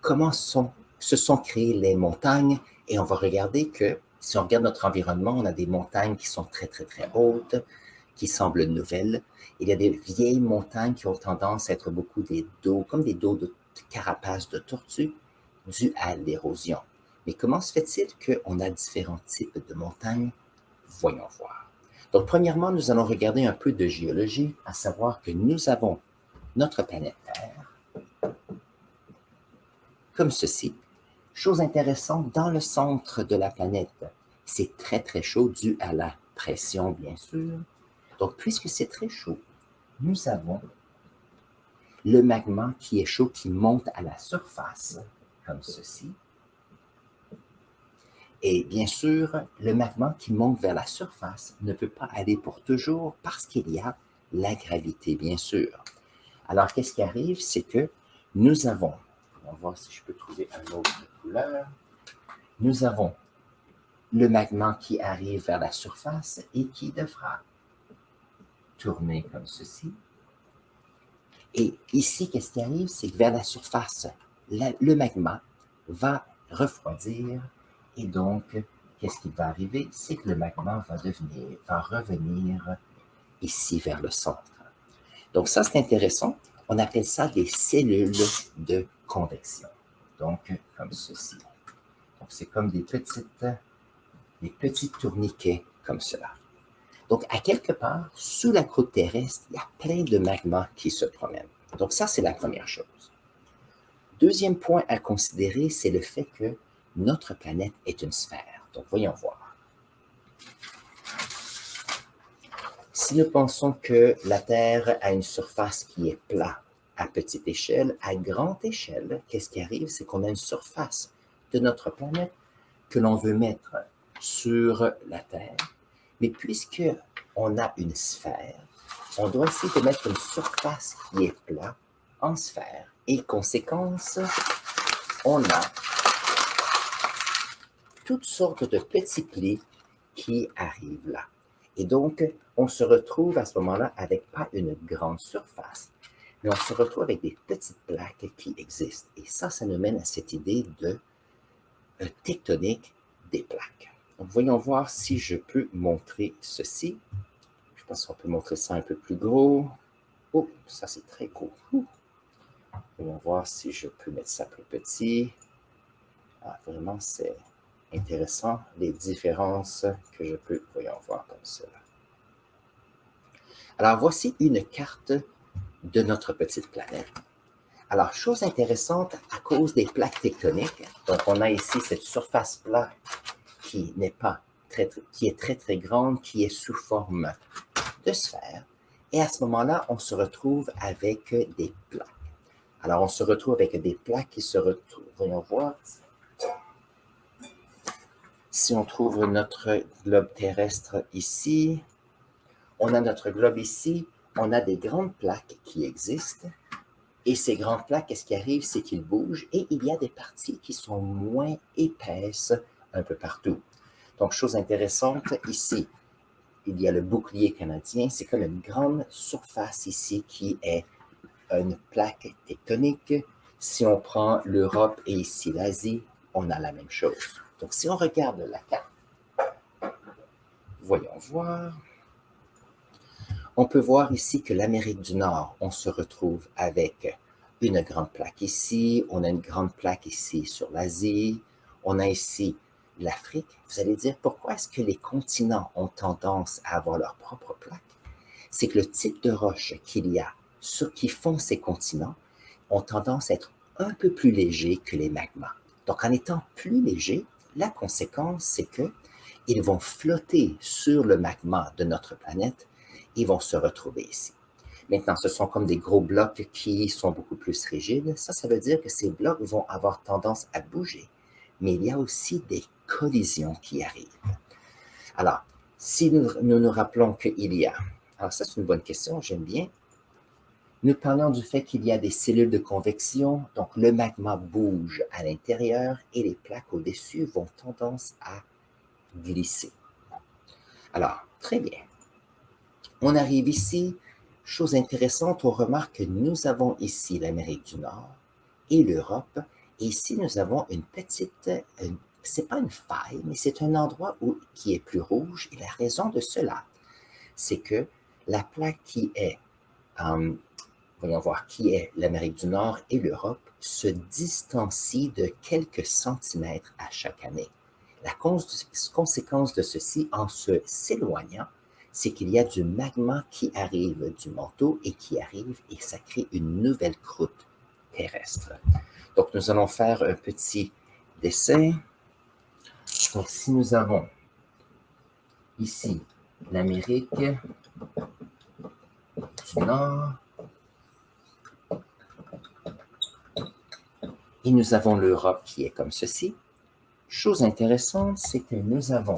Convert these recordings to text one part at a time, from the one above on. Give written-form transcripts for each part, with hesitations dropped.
comment se sont créées les montagnes. Et on va regarder que si on regarde notre environnement, on a des montagnes qui sont très, très, très hautes, qui semblent nouvelles. Il y a des vieilles montagnes qui ont tendance à être beaucoup des dos, comme des dos de carapace de tortue, dus à l'érosion. Mais comment se fait-il qu'on a différents types de montagnes? Voyons voir. Donc, premièrement, nous allons regarder un peu de géologie, à savoir que nous avons notre planète Terre, comme ceci. Chose intéressante, dans le centre de la planète, c'est très très chaud dû à la pression, bien sûr. Donc, puisque c'est très chaud, nous avons le magma qui est chaud, qui monte à la surface, comme ceci. Et bien sûr, le magma qui monte vers la surface ne peut pas aller pour toujours parce qu'il y a la gravité, bien sûr. Alors, qu'est-ce qui arrive? C'est que nous avons, on va voir si je peux trouver une autre couleur, nous avons le magma qui arrive vers la surface et qui devra tourner comme ceci. Et ici, qu'est-ce qui arrive? C'est que vers la surface, le magma va refroidir et donc, qu'est-ce qui va arriver? C'est que le magma va revenir ici vers le centre. Donc ça, c'est intéressant. On appelle ça des cellules de convection. Donc, comme ceci. Donc, c'est comme des petits tourniquets comme cela. Donc, à quelque part, sous la croûte terrestre, il y a plein de magma qui se promènent. Donc, ça, c'est la première chose. Deuxième point à considérer, c'est le fait que notre planète est une sphère. Donc, voyons voir. Si nous pensons que la Terre a une surface qui est plate à petite échelle, à grande échelle, qu'est-ce qui arrive? C'est qu'on a une surface de notre planète que l'on veut mettre sur la Terre. Mais puisque on a une sphère, on doit essayer de mettre une surface qui est plate en sphère. Et conséquence, on a toutes sortes de petits plis qui arrivent là. Et donc, on se retrouve à ce moment-là avec pas une grande surface, mais on se retrouve avec des petites plaques qui existent. Et ça nous mène à cette idée de tectonique des plaques. Donc, voyons voir si je peux montrer ceci. Je pense qu'on peut montrer ça un peu plus gros. Oh, ça c'est très gros. Voyons voir si je peux mettre ça plus petit. Ah, vraiment, c'est intéressant, les différences que je peux, voyons voir comme cela. Alors, voici une carte de notre petite planète. Alors, chose intéressante, à cause des plaques tectoniques, donc on a ici cette surface plate qui n'est pas qui est très, très grande, qui est sous forme de sphère. Et à ce moment-là, on se retrouve avec des plaques. Alors, on se retrouve avec des plaques qui se retrouvent, voyons voir. Si on trouve notre globe terrestre ici, on a notre globe ici, on a des grandes plaques qui existent. Et ces grandes plaques, qu'est-ce qui arrive? C'est qu'ils bougent et il y a des parties qui sont moins épaisses un peu partout. Donc, chose intéressante, ici, il y a le bouclier canadien. C'est comme une grande surface ici qui est une plaque tectonique. Si on prend l'Europe et ici l'Asie, on a la même chose. Donc, si on regarde la carte, voyons voir. On peut voir ici que l'Amérique du Nord, on se retrouve avec une grande plaque ici, on a une grande plaque ici sur l'Asie, on a ici l'Afrique. Vous allez dire, pourquoi est-ce que les continents ont tendance à avoir leur propre plaque? C'est que le type de roches qu'il y a qui font ces continents ont tendance à être un peu plus légers que les magmas. Donc, en étant plus légers, la conséquence, c'est qu'ils vont flotter sur le magma de notre planète. Ils vont se retrouver ici. Maintenant, ce sont comme des gros blocs qui sont beaucoup plus rigides. Ça veut dire que ces blocs vont avoir tendance à bouger. Mais il y a aussi des collisions qui arrivent. Alors, si nous rappelons qu'il y a... Alors ça, c'est une bonne question, j'aime bien. Nous parlons du fait qu'il y a des cellules de convection, donc le magma bouge à l'intérieur et les plaques au-dessus vont tendance à glisser. Alors, très bien. On arrive ici, chose intéressante, on remarque que nous avons ici l'Amérique du Nord et l'Europe, Et ici, nous avons une petite, c'est pas une faille, mais c'est un endroit qui est plus rouge. Et la raison de cela, c'est que la plaque qui est, voyons voir, qui est l'Amérique du Nord et l'Europe, se distancie de quelques centimètres à chaque année. La conséquence de ceci, en s'éloignant, c'est qu'il y a du magma qui arrive du manteau et qui arrive et ça crée une nouvelle croûte terrestre. Donc, nous allons faire un petit dessin. Donc, si nous avons ici l'Amérique du Nord et nous avons l'Europe qui est comme ceci, chose intéressante, c'est que nous avons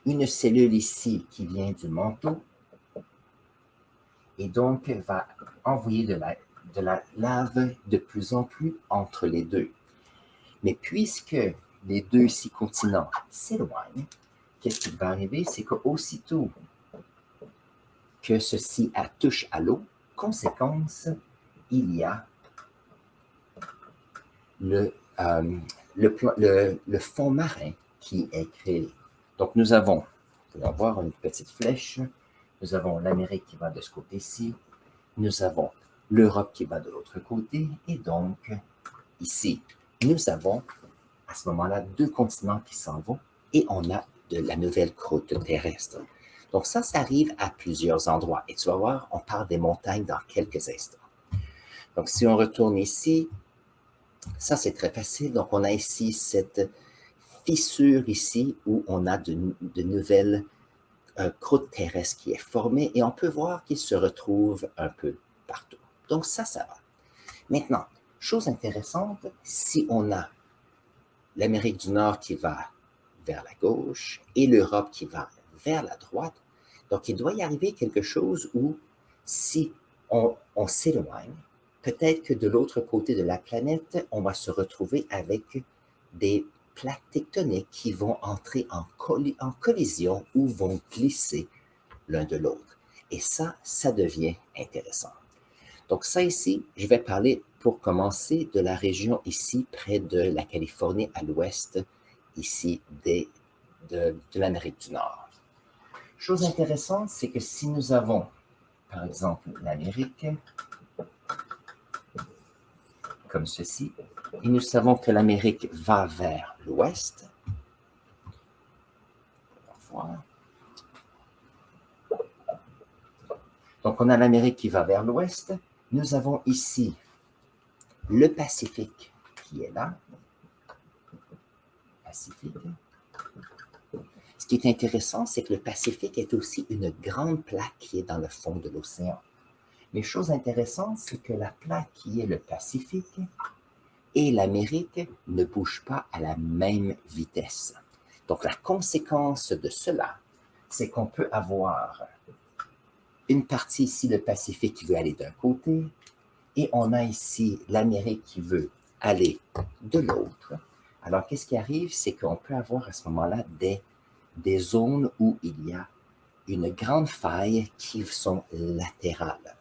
une cellule ici qui vient du manteau et donc va envoyer de la lave de plus en plus entre les deux. Mais puisque les deux six continents s'éloignent, qu'est-ce qui va arriver? C'est qu'aussitôt que ceci touche à l'eau, conséquence, il y a le fond marin qui est créé. Donc nous allons voir une petite flèche, nous avons l'Amérique qui va de ce côté-ci, nous avons l'Europe qui va de l'autre côté, et donc ici, nous avons à ce moment-là 2 continents qui s'en vont, et on a de la nouvelle croûte terrestre. Donc ça arrive à plusieurs endroits, et tu vas voir, on parle des montagnes dans quelques instants. Donc si on retourne ici, ça c'est très facile, donc on a ici cette fissure ici où on a de nouvelles croûte terrestre qui est formée et on peut voir qu'il se retrouve un peu partout. Donc ça va. Maintenant, chose intéressante, si on a l'Amérique du Nord qui va vers la gauche et l'Europe qui va vers la droite, donc il doit y arriver quelque chose où si on s'éloigne, peut-être que de l'autre côté de la planète, on va se retrouver avec des plaques tectoniques qui vont entrer en collision ou vont glisser l'un de l'autre. Et ça devient intéressant. Donc ça ici, je vais parler pour commencer de la région ici près de la Californie à l'ouest, ici de l'Amérique du Nord. Chose intéressante, c'est que si nous avons, par exemple, l'Amérique, comme ceci, et nous savons que l'Amérique va vers l'ouest, voilà. Donc, on a l'Amérique qui va vers l'ouest. Nous avons ici le Pacifique qui est là. Pacifique. Ce qui est intéressant, c'est que le Pacifique est aussi une grande plaque qui est dans le fond de l'océan. Mais chose intéressante, c'est que la plaque qui est le Pacifique et l'Amérique ne bougent pas à la même vitesse. Donc, la conséquence de cela, c'est qu'on peut avoir une partie ici, le Pacifique, qui veut aller d'un côté, et on a ici l'Amérique qui veut aller de l'autre. Alors, qu'est-ce qui arrive? C'est qu'on peut avoir à ce moment-là des zones où il y a une grande faille qui sont latérales.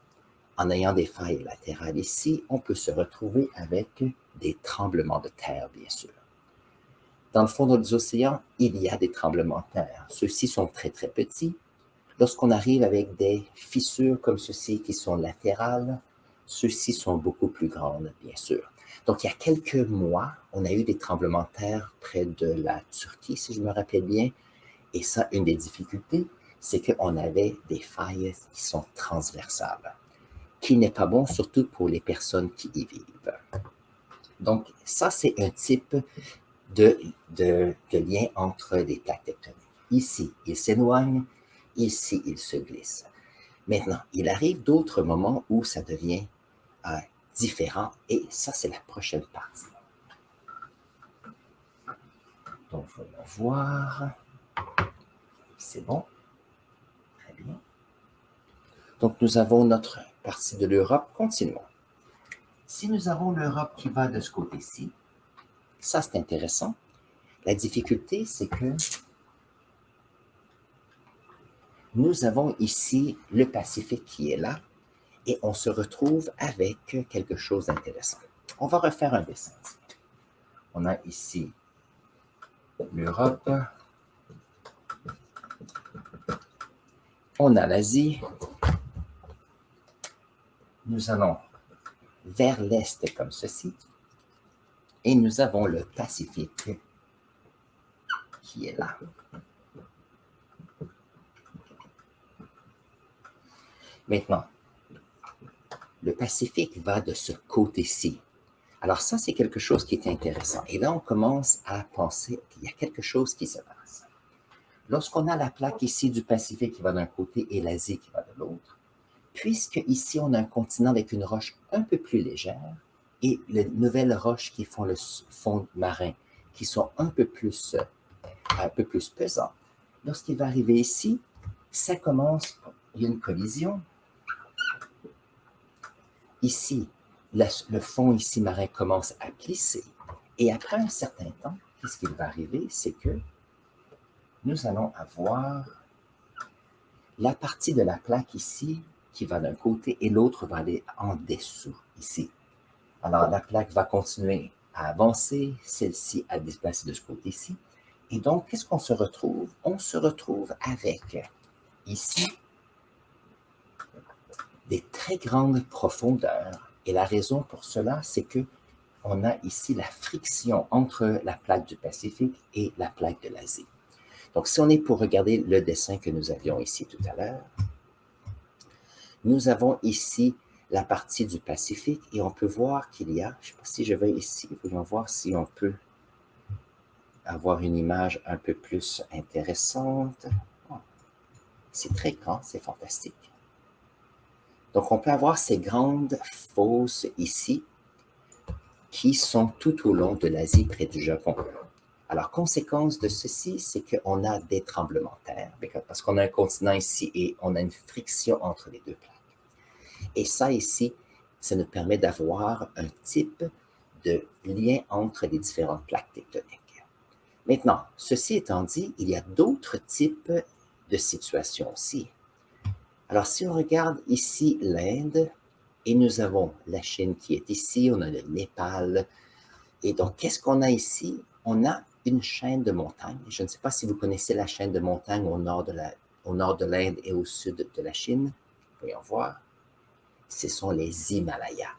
En ayant des failles latérales ici, on peut se retrouver avec des tremblements de terre, bien sûr. Dans le fond des océans, il y a des tremblements de terre. Ceux-ci sont très, très petits. Lorsqu'on arrive avec des fissures comme ceci qui sont latérales, ceux-ci sont beaucoup plus grandes, bien sûr. Donc, il y a quelques mois, on a eu des tremblements de terre près de la Turquie, si je me rappelle bien. Et ça, une des difficultés, c'est qu'on avait des failles qui sont transversales, qui n'est pas bon, surtout pour les personnes qui y vivent. Donc, ça, c'est un type de lien entre les plaques tectoniques. Ici, il s'éloigne, ici, il se glisse. Maintenant, il arrive d'autres moments où ça devient différent, et ça, c'est la prochaine partie. Donc, voyons voir. C'est bon. Très bien. Donc, nous avons notre partie de l'Europe. Continuons. Si nous avons l'Europe qui va de ce côté-ci, ça, c'est intéressant. La difficulté, c'est que nous avons ici le Pacifique qui est là, et on se retrouve avec quelque chose d'intéressant. On va refaire un dessin. On a ici l'Europe, on a l'Asie, nous allons vers l'est comme ceci, et nous avons le Pacifique qui est là. Maintenant, le Pacifique va de ce côté-ci. Alors ça, c'est quelque chose qui est intéressant. Et là, on commence à penser qu'il y a quelque chose qui se passe. Lorsqu'on a la plaque ici du Pacifique qui va d'un côté et l'Asie qui va de l'autre, puisque ici, on a un continent avec une roche un peu plus légère et les nouvelles roches qui font le fond marin, qui sont un peu plus pesantes, lorsqu'il va arriver ici, ça commence, il y a une collision. Ici, le fond ici marin commence à plisser. Et après un certain temps, qu'est-ce qui va arriver? C'est que nous allons avoir la partie de la plaque ici qui va d'un côté et l'autre va aller en dessous, ici. Alors, la plaque va continuer à avancer, celle-ci à déplacer de ce côté-ci. Et donc, qu'est-ce qu'on se retrouve? On se retrouve avec, ici, des très grandes profondeurs. Et la raison pour cela, c'est que on a ici la friction entre la plaque du Pacifique et la plaque de l'Asie. Donc, si on est pour regarder le dessin que nous avions ici tout à l'heure, nous avons ici la partie du Pacifique et on peut voir qu'il y a, je ne sais pas si je vais ici, voyons voir si on peut avoir une image un peu plus intéressante. C'est très grand, c'est fantastique. Donc, on peut avoir ces grandes fosses ici qui sont tout au long de l'Asie près du Japon. Alors, conséquence de ceci, c'est qu'on a des tremblements de terre, parce qu'on a un continent ici et on a une friction entre les deux plaques. Et ça ici, ça nous permet d'avoir un type de lien entre les différentes plaques tectoniques. Maintenant, ceci étant dit, il y a d'autres types de situations aussi. Alors, si on regarde ici l'Inde, et nous avons la Chine qui est ici, on a le Népal, et donc, qu'est-ce qu'on a ici? On a une chaîne de montagnes. Je ne sais pas si vous connaissez la chaîne de montagnes au nord de l'Inde et au sud de la Chine. Voyons voir. Ce sont les Himalayas.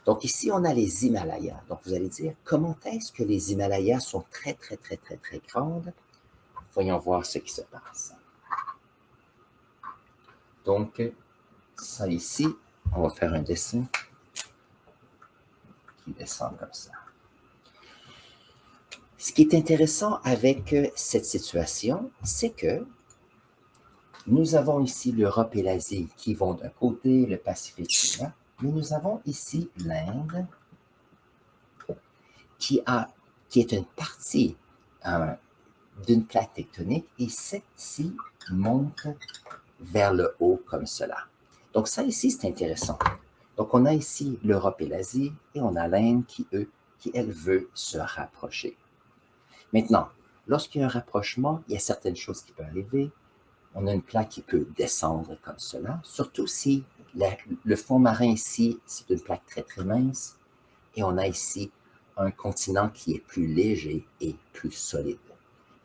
Donc ici, on a les Himalayas. Donc vous allez dire, comment est-ce que les Himalayas sont très, très, très, très, très grandes? Voyons voir ce qui se passe. Donc, ça ici, on va faire un dessin qui descend comme ça. Ce qui est intéressant avec cette situation, c'est que nous avons ici l'Europe et l'Asie qui vont d'un côté, le Pacifique qui est là, mais nous avons ici l'Inde qui est une partie d'une plaque tectonique et celle-ci monte vers le haut comme cela. Donc ça ici, c'est intéressant. Donc on a ici l'Europe et l'Asie et on a l'Inde qui, elle, veut se rapprocher. Maintenant, lorsqu'il y a un rapprochement, il y a certaines choses qui peuvent arriver. On a une plaque qui peut descendre comme cela, surtout si le fond marin ici, c'est une plaque très, très mince. Et on a ici un continent qui est plus léger et plus solide.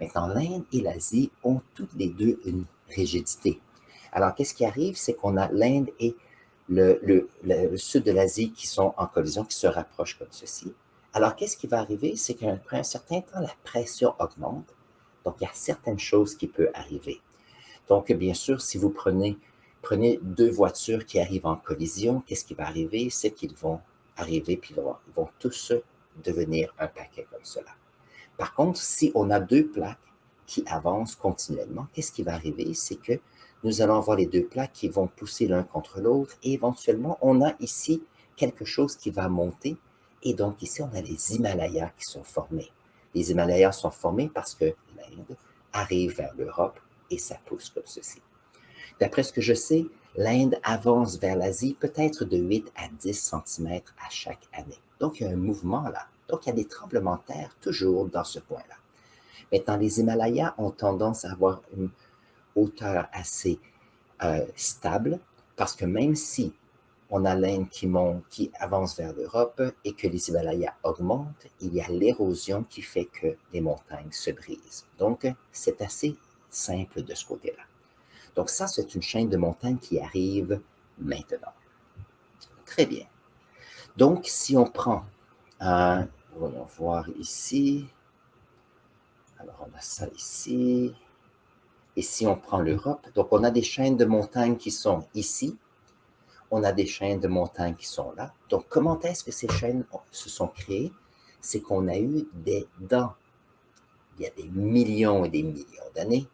Maintenant, l'Inde et l'Asie ont toutes les deux une rigidité. Alors, qu'est-ce qui arrive? C'est qu'on a l'Inde et le sud de l'Asie qui sont en collision, qui se rapprochent comme ceci. Alors, qu'est-ce qui va arriver? C'est qu'après un certain temps, la pression augmente. Donc, il y a certaines choses qui peuvent arriver. Donc, bien sûr, si vous prenez deux voitures qui arrivent en collision, qu'est-ce qui va arriver? C'est qu'ils vont arriver, puis ils vont tous devenir un paquet comme cela. Par contre, si on a deux plaques qui avancent continuellement, qu'est-ce qui va arriver? C'est que nous allons avoir les deux plaques qui vont pousser l'un contre l'autre et éventuellement, on a ici quelque chose qui va monter et donc ici, on a les Himalayas qui sont formés. Les Himalayas sont formés parce que l'Inde arrive vers l'Europe et ça pousse comme ceci. D'après ce que je sais, l'Inde avance vers l'Asie peut-être de 8 à 10 cm à chaque année. Donc, il y a un mouvement là. Donc, il y a des tremblements de terre toujours dans ce point-là. Maintenant, les Himalayas ont tendance à avoir une hauteur assez stable parce que même si on a l'Inde qui monte, qui avance vers l'Europe et que les Himalayas augmentent, il y a l'érosion qui fait que les montagnes se brisent. Donc, c'est assez simple de ce côté-là. Donc, ça, c'est une chaîne de montagnes qui arrive maintenant. Très bien. Donc, si on prend, voyons voir ici, alors on a ça ici, et si on prend l'Europe, donc on a des chaînes de montagnes qui sont ici, on a des chaînes de montagnes qui sont là. Donc, comment est-ce que ces chaînes se sont créées? C'est qu'on a eu il y a des millions et des millions d'années,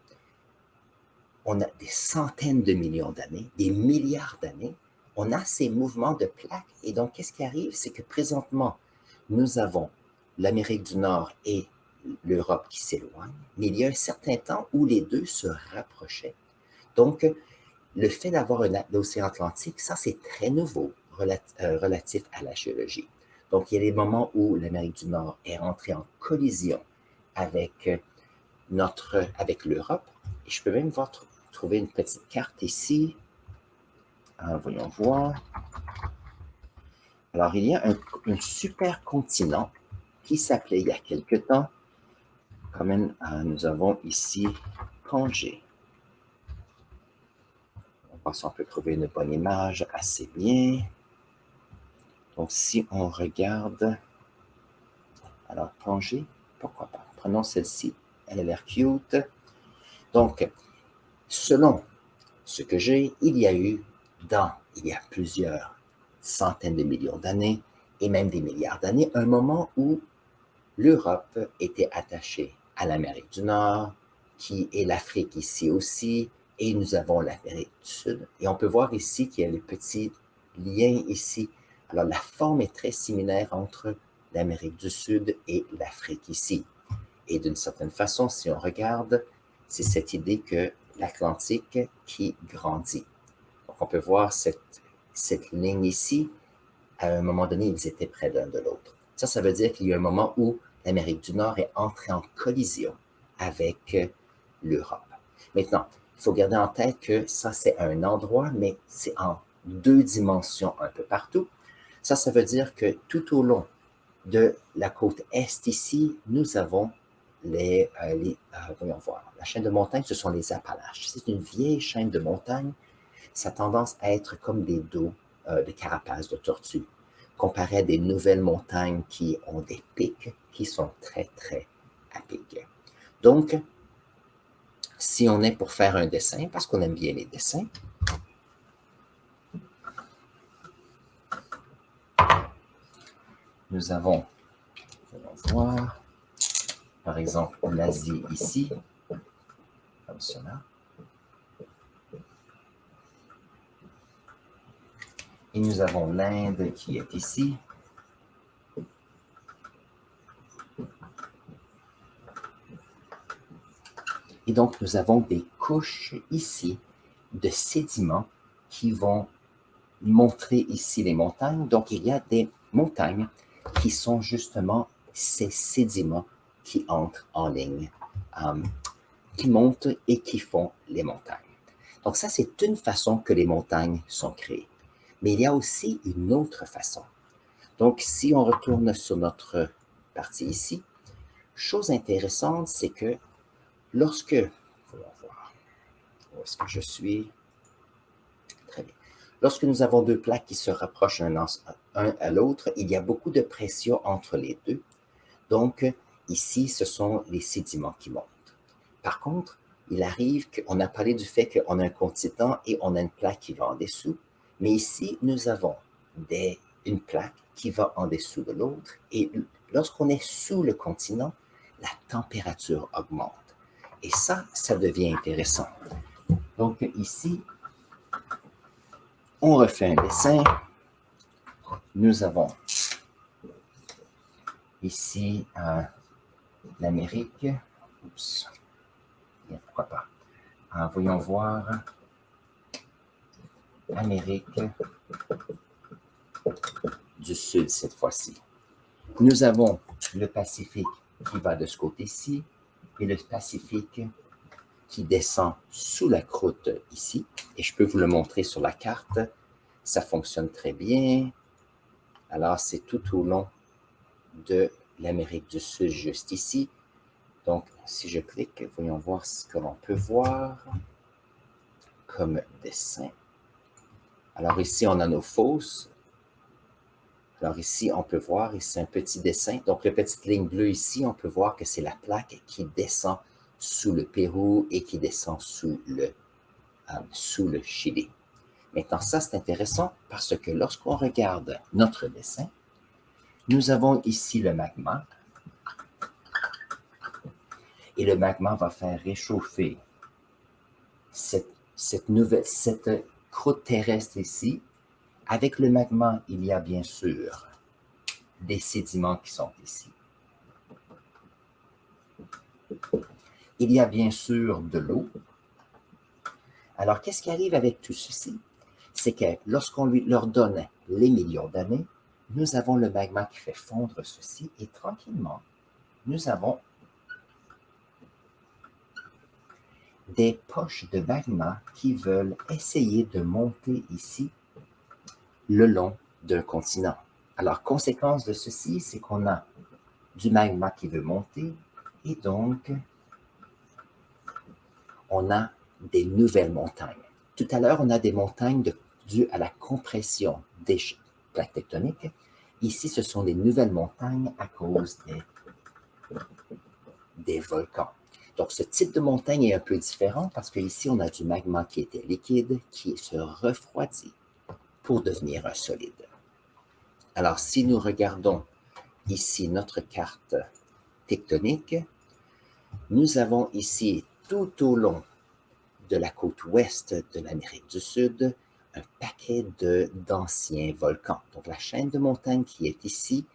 on a des centaines de millions d'années, des milliards d'années, on a ces mouvements de plaques. Et donc, qu'est-ce qui arrive? C'est que présentement, nous avons l'Amérique du Nord et l'Europe qui s'éloignent, mais il y a un certain temps où les deux se rapprochaient. Donc, le fait d'avoir l'océan Atlantique, ça, c'est très nouveau relatif à la géologie. Donc, il y a des moments où l'Amérique du Nord est entrée en collision avec l'Europe. Et je peux même trouver une petite carte ici. Voyons voir. Alors, il y a un super continent qui s'appelait il y a quelque temps, quand même, nous avons ici Pangée. On pense qu'on peut trouver une bonne image assez bien. Donc, si on regarde, alors Pangée, pourquoi pas? Prenons celle-ci, elle a l'air cute. Donc, selon ce que j'ai, il y a plusieurs centaines de millions d'années, et même des milliards d'années, un moment où l'Europe était attachée à l'Amérique du Nord, qui est l'Afrique ici aussi, et nous avons l'Amérique du Sud. Et on peut voir ici qu'il y a les petits liens ici. Alors, la forme est très similaire entre l'Amérique du Sud et l'Afrique ici. Et d'une certaine façon, si on regarde, c'est cette idée que l'Atlantique qui grandit. Donc, on peut voir cette ligne ici. À un moment donné, ils étaient près l'un de l'autre. Ça veut dire qu'il y a un moment où l'Amérique du Nord est entrée en collision avec l'Europe. Maintenant, il faut garder en tête que ça, c'est un endroit, mais c'est en 2 dimensions un peu partout. Ça veut dire que tout au long de la côte est ici, nous avons voyons voir, la chaîne de montagnes, ce sont les Appalaches. C'est une vieille chaîne de montagnes. Ça a tendance à être comme des dos de carapace de tortue, comparé à des nouvelles montagnes qui ont des pics qui sont très, très à pic. Donc, si on est pour faire un dessin, parce qu'on aime bien les dessins, nous avons, allons voir, par exemple, l'Asie ici, comme cela. Et nous avons l'Inde qui est ici. Et donc, nous avons des couches ici de sédiments qui vont montrer ici les montagnes. Donc, il y a des montagnes qui sont justement ces sédiments qui entrent en ligne, qui montent et qui font les montagnes. Donc, ça, c'est une façon que les montagnes sont créées. Mais il y a aussi une autre façon. Donc, si on retourne sur notre partie ici, chose intéressante, c'est que lorsque, voyons voir, où est-ce que je suis? Très bien. Lorsque nous avons deux plaques qui se rapprochent un à l'autre, il y a beaucoup de pression entre les deux. Donc, ici, ce sont les sédiments qui montent. Par contre, il arrive qu'on a parlé du fait qu'on a un continent et on a une plaque qui va en dessous. Mais ici, nous avons une plaque qui va en dessous de l'autre. Et lorsqu'on est sous le continent, la température augmente. Et ça devient intéressant. Donc ici, on refait un dessin. Nous avons ici l'Amérique. Oups. Pourquoi pas? Voyons voir. Amérique du Sud cette fois-ci. Nous avons le Pacifique qui va de ce côté-ci et le Pacifique qui descend sous la croûte ici. Et je peux vous le montrer sur la carte. Ça fonctionne très bien. Alors, c'est tout au long de l'Amérique du Sud, juste ici. Donc, si je clique, voyons voir ce que l'on peut voir comme dessin. Alors ici, on a nos fosses. Alors ici, on peut voir, ici, un petit dessin. Donc, la petite ligne bleue ici, on peut voir que c'est la plaque qui descend sous le Pérou et qui descend sous le Chili. Maintenant, ça, c'est intéressant parce que lorsqu'on regarde notre dessin, nous avons ici le magma. Et le magma va faire réchauffer cette croûte terrestre ici. Avec le magma, il y a bien sûr des sédiments qui sont ici. Il y a bien sûr de l'eau. Alors, qu'est-ce qui arrive avec tout ceci? C'est que lorsqu'on leur donne les millions d'années, nous avons le magma qui fait fondre ceci et tranquillement, nous avons des poches de magma qui veulent essayer de monter ici le long d'un continent. Alors, conséquence de ceci, c'est qu'on a du magma qui veut monter et donc on a des nouvelles montagnes. Tout à l'heure, on a des montagnes dues à la compression des plaques tectoniques. Ici, ce sont des nouvelles montagnes à cause des volcans. Donc, ce type de montagne est un peu différent parce qu'ici, on a du magma qui était liquide, qui se refroidit pour devenir un solide. Alors, si nous regardons ici notre carte tectonique, nous avons ici tout au long de la côte ouest de l'Amérique du Sud un paquet d'anciens volcans. Donc, la chaîne de montagnes qui est ici,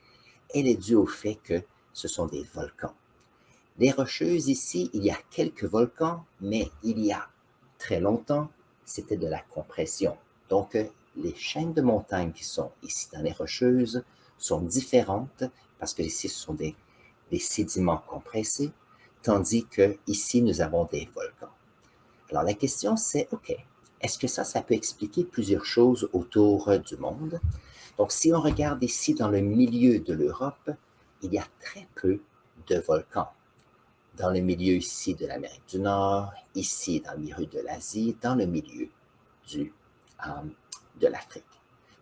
elle est due au fait que ce sont des volcans. Les Rocheuses ici, il y a quelques volcans, mais il y a très longtemps, c'était de la compression. Donc, les chaînes de montagnes qui sont ici dans les Rocheuses sont différentes parce que ici, ce sont des sédiments compressés, tandis que ici, nous avons des volcans. Alors, la question, c'est, OK, est-ce que ça peut expliquer plusieurs choses autour du monde? Donc, si on regarde ici dans le milieu de l'Europe, il y a très peu de volcans. Dans le milieu ici de l'Amérique du Nord, ici dans le milieu de l'Asie, dans le milieu de l'Afrique.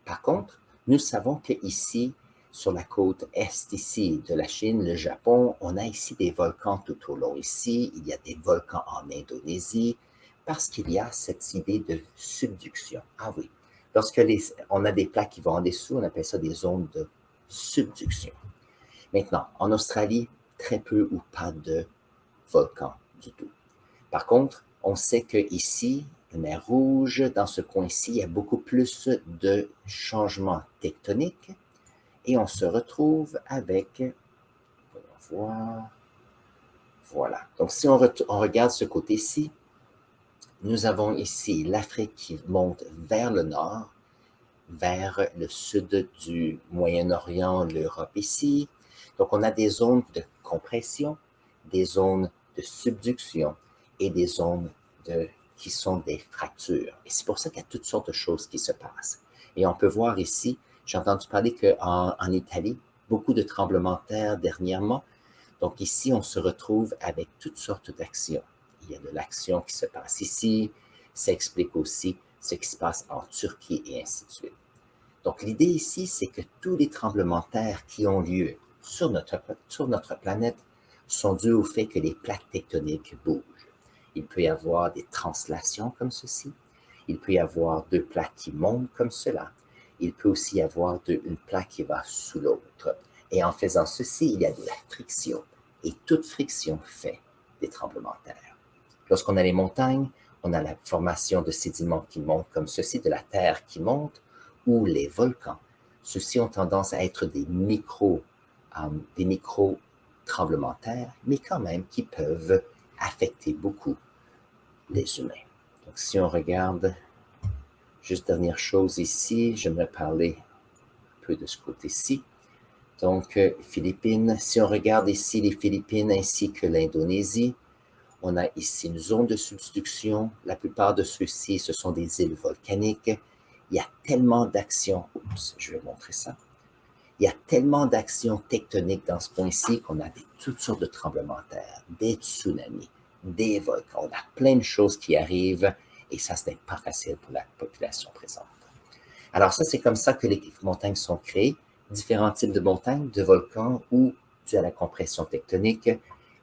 Par contre, nous savons qu'ici, sur la côte est ici de la Chine, le Japon, on a ici des volcans tout au long ici. Il y a des volcans en Indonésie parce qu'il y a cette idée de subduction. Ah oui, lorsque on a des plaques qui vont en dessous, on appelle ça des zones de subduction. Maintenant, en Australie, très peu ou pas de volcans du tout. Par contre, on sait qu'ici, la mer Rouge, dans ce coin-ci, il y a beaucoup plus de changements tectoniques et on se retrouve avec, voyons voir, voilà. Donc, si on regarde ce côté-ci, nous avons ici l'Afrique qui monte vers le nord, vers le sud du Moyen-Orient, l'Europe ici. Donc, on a des zones de compression, des zones de subduction et des zones qui sont des fractures. Et c'est pour ça qu'il y a toutes sortes de choses qui se passent. Et on peut voir ici, j'ai entendu parler qu'en Italie, beaucoup de tremblements de terre dernièrement. Donc ici, on se retrouve avec toutes sortes d'actions. Il y a de l'action qui se passe ici. Ça explique aussi ce qui se passe en Turquie et ainsi de suite. Donc l'idée ici, c'est que tous les tremblements de terre qui ont lieu sur notre planète sont dus au fait que les plaques tectoniques bougent. Il peut y avoir des translations comme ceci. Il peut y avoir deux plaques qui montent comme cela. Il peut aussi y avoir une plaque qui va sous l'autre. Et en faisant ceci, il y a de la friction. Et toute friction fait des tremblements de terre. Lorsqu'on a les montagnes, on a la formation de sédiments qui montent comme ceci, de la terre qui monte, ou les volcans. Ceux-ci ont tendance à être des micro-tremblements de terre, mais quand même qui peuvent affecter beaucoup les humains. Donc, si on regarde, juste dernière chose ici, j'aimerais parler un peu de ce côté-ci. Donc, Philippines, si on regarde ici les Philippines ainsi que l'Indonésie, on a ici une zone de subduction. La plupart de ceux-ci, ce sont des îles volcaniques. il y a tellement d'actions, oups, je vais montrer ça, il y a tellement d'actions tectoniques dans ce point-ci qu'on a toutes sortes de tremblements de terre, des tsunamis, des volcans, on a plein de choses qui arrivent et ça, ce n'est pas facile pour la population présente. Alors ça, c'est comme ça que les montagnes sont créées, différents types de montagnes, de volcans ou dû à la compression tectonique,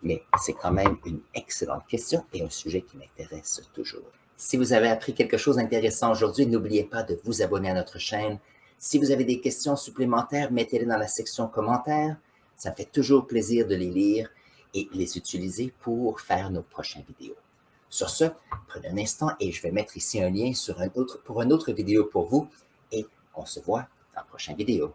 mais c'est quand même une excellente question et un sujet qui m'intéresse toujours. Si vous avez appris quelque chose d'intéressant aujourd'hui, n'oubliez pas de vous abonner à notre chaîne. Si vous avez des questions supplémentaires, mettez-les dans la section commentaires. Ça me fait toujours plaisir de les lire et les utiliser pour faire nos prochaines vidéos. Sur ce, prenez un instant et je vais mettre ici un lien pour une autre vidéo pour vous et on se voit dans la prochaine vidéo.